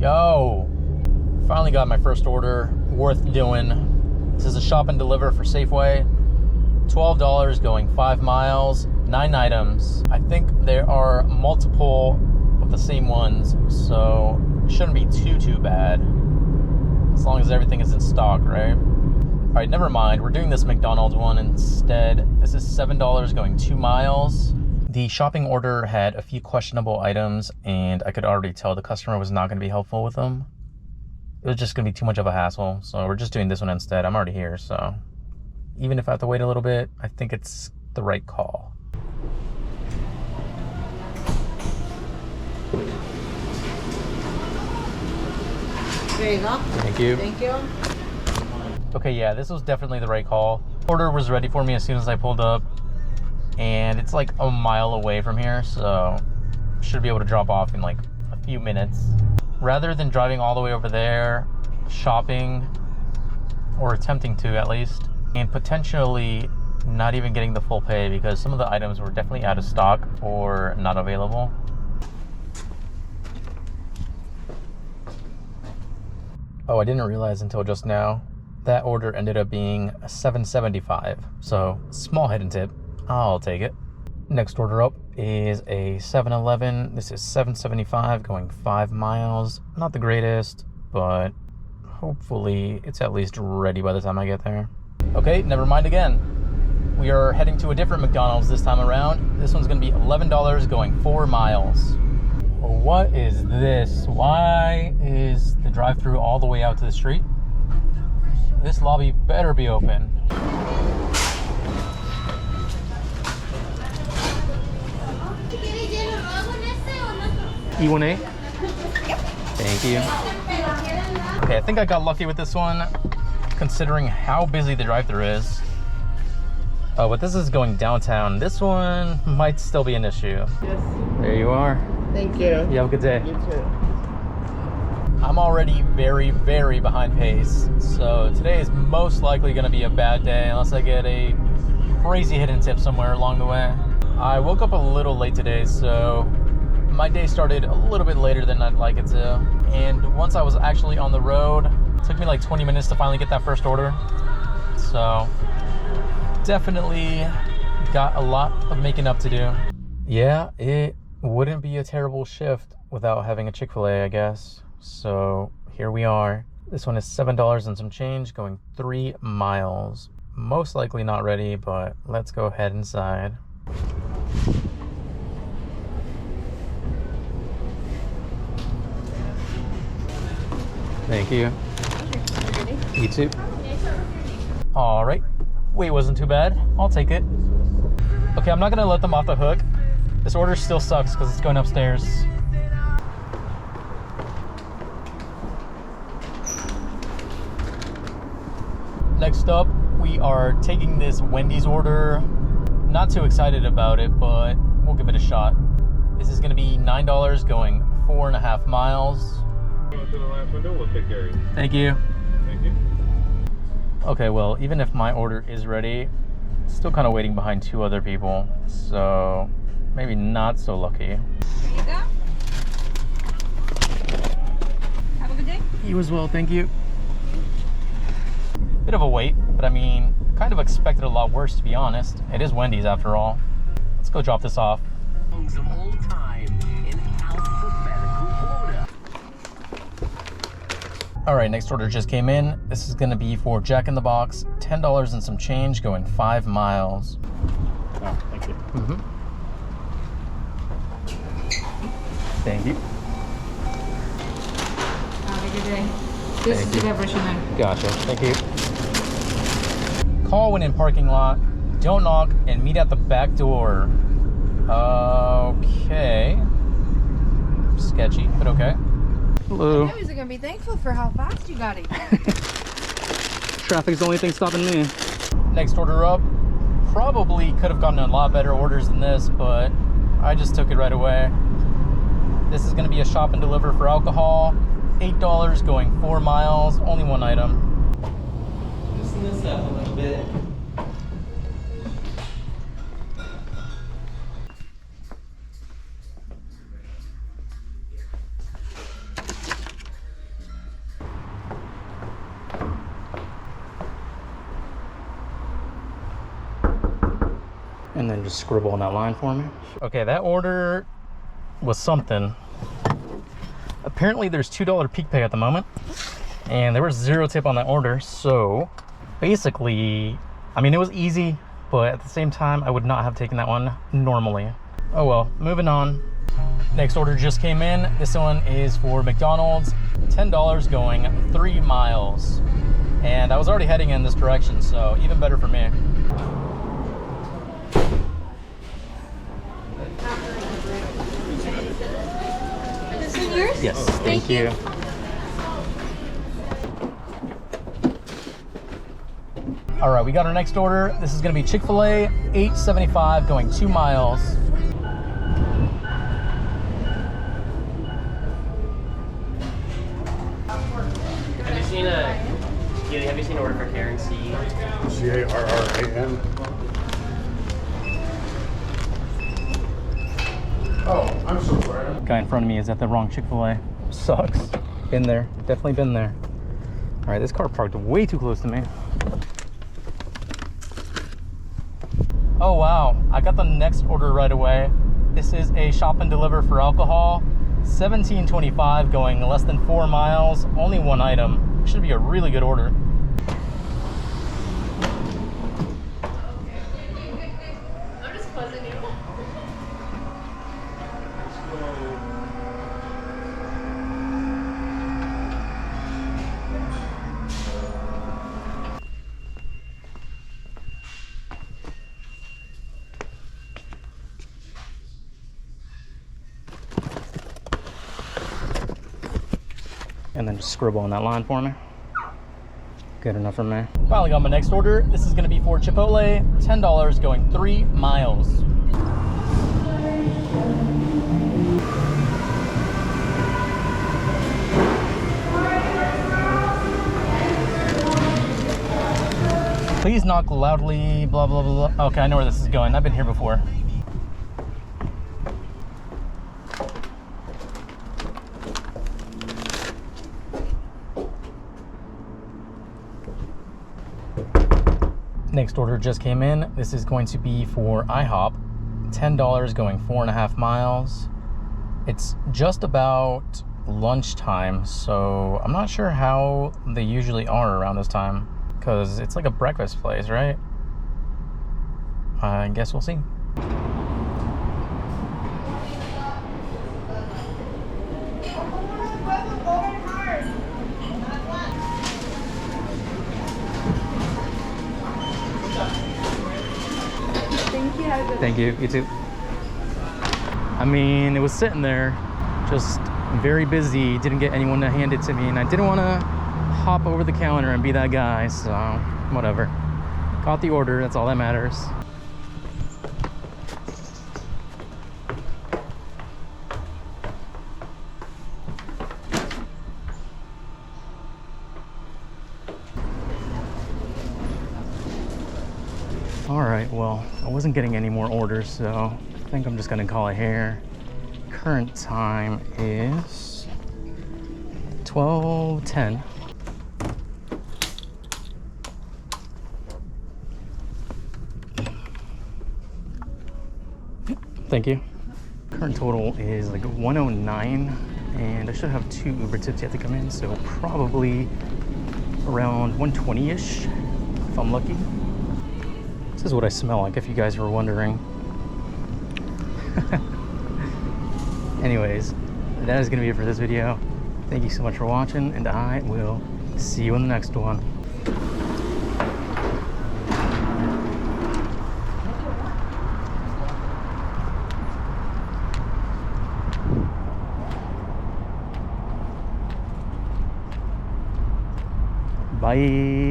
Yo, finally got my first order. Worth doing. This is a shop and deliver for Safeway. $12 going 5 miles, 9 items. I think there are multiple of the same ones, so it shouldn't be too bad. As long as everything is in stock, right? All right, never mind. We're doing this McDonald's one instead. This is $7 going 2 miles. The shopping order had a few questionable items, and I could already tell the customer was not going to be helpful with them. It was just going to be too much of a hassle, so we're just doing this one instead. I'm already here, so even if I have to wait a little bit, I think it's the right call. There you go. Thank you. Thank you. Okay, yeah, this was definitely the right call. Order was ready for me as soon as I pulled up, and it's like a mile away from here, so should be able to drop off in like a few minutes. Rather than driving all the way over there, shopping, or attempting to at least, and potentially not even getting the full pay because some of the items were definitely out of stock or not available. Oh, I didn't realize until just now that order ended up being $7.75, so small hidden tip. I'll take it. Next order up is a 7-Eleven. This is $7.75 going 5 miles. Not the greatest, but hopefully it's at least ready by the time I get there. Okay, never mind again. We are heading to a different McDonald's this time around. This one's gonna be $11 going 4 miles. What is this? Why is the drive-thru all the way out to the street? This lobby better be open. E1A? Thank you. Okay, I think I got lucky with this one, considering how busy the drive-thru is. Oh, but this is going downtown. This one might still be an issue. Yes. There you are. Thank you. You have a good day. You too. I'm already very behind pace, so today is most likely going to be a bad day unless I get a crazy hidden tip somewhere along the way. I woke up a little late today, so my day started a little bit later than I'd like it to. And once I was actually on the road, it took me like 20 minutes to finally get that first order. So definitely got a lot of making up to do. Yeah, it wouldn't be a terrible shift without having a Chick-fil-A, I guess. So here we are. This one is $7 and some change going 3 miles. Most likely not ready, but let's go head inside. Thank you. You too. All right. Wait, wasn't too bad. I'll take it. Okay, I'm not gonna let them off the hook. This order still sucks because it's going upstairs. Next up, we are taking this Wendy's order. Not too excited about it, but we'll give it a shot. This is gonna be $9 going 4.5 miles. Go to the last window, we'll take care of you. Thank you. Thank you. Okay, well, even if my order is ready, still kind of waiting behind 2 other people, so maybe not so lucky. Here you go. Have a good day. You as well, thank you. Bit of a wait, but I mean, kind of expected a lot worse, to be honest. It is Wendy's after all. Let's go drop this off. Of all time in alphabetical order. All right, next order just came in. This is gonna be for Jack in the Box, $10 and some change going 5 miles. Oh, thank you. Mm-hmm. Thank you. Have a good day. This Thank is you. the beverage in there. Gotcha, thank you. Call when in parking lot, don't knock, and meet at the back door. Okay. Sketchy, but okay. Hello. I was gonna be thankful for how fast you got it. Traffic's the only thing stopping me. Next order up. Probably could have gotten a lot better orders than this, but I just took it right away. This is gonna be a shop and deliver for alcohol. $8 going 4 miles, only 1 item. Loosen this up a little bit. then just scribble on that line for me. Okay, that order was something. Apparently there's $2 peak pay at the moment, and there was 0 tip on that order. So basically, I mean, it was easy, but at the same time, I would not have taken that one normally. Oh well, moving on. Next order just came in. This one is for McDonald's, $10 going 3 miles. And I was already heading in this direction, so even better for me. This is yours? Yes, thank you. All right, we got our next order. This is gonna be Chick-fil-A, $8.75 going 2 miles. Have you seen order for Karen C? C-A-R-R-A-N. Oh, I'm so sorry. Guy in front of me is at the wrong Chick-fil-A. Sucks. Been there, definitely been there. All right, this car parked way too close to me. Oh wow, I got the next order right away. This is a shop and deliver for alcohol. $17.25 going less than 4 miles, only 1 item. Should be a really good order. I'm just buzzing you. And then just scribble on that line for me. Good enough for me. Finally got my next order. This is gonna be for Chipotle, $10 going 3 miles. Please knock loudly, blah, blah, blah, blah. Okay, I know where this is going. I've been here before. Next order just came in. This is going to be for IHOP, $10 going 4.5 miles. It's just about lunchtime, so I'm not sure how they usually are around this time, because it's like a breakfast place, right? I guess we'll see. Thank you, you too. I mean, it was sitting there, just very busy, didn't get anyone to hand it to me, and I didn't want to hop over the counter and be that guy, so whatever. Got the order, that's all that matters. All right, well, I wasn't getting any more orders, so I think I'm just gonna call it here. Current time is 12:10. Thank you. Current total is like 109, and I should have 2 Uber tips yet to come in, so probably around 120-ish if I'm lucky. This is what I smell like, if you guys were wondering. Anyways, that is gonna be it for this video. Thank you so much for watching, and I will see you in the next one. Bye.